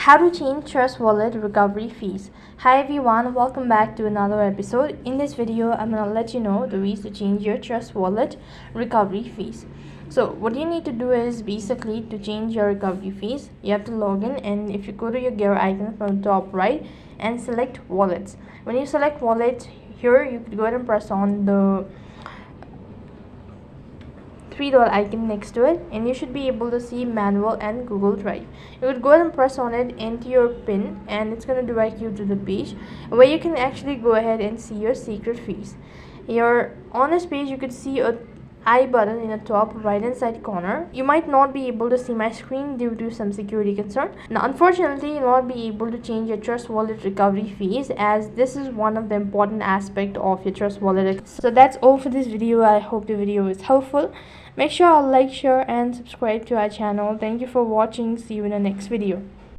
How to change Trust Wallet recovery fees. Hi everyone, welcome back to another episode. In this video, I'm gonna let you know the ways to change your Trust Wallet recovery fees. So what you need to do is basically to change your recovery fees, you have to log in, and if you go to your gear icon from the top right and select wallets. When you select wallet here, you could go ahead and press on the $3 icon next to it, and you should be able to see manual and Google Drive. You would go ahead and press on it, enter your pin, and it's going to direct you to the page where you can actually go ahead and see your secret fees. On this page you could see a I button in the top right hand side corner. You might not be able to see my screen due to some security concern. Now unfortunately you'll not be able to change your Trust Wallet recovery fees, as this is one of the important aspect of your Trust Wallet. So that's all for this video. I hope the video is helpful. Make sure to like, share and subscribe to our channel. Thank you for watching. See you in the next video.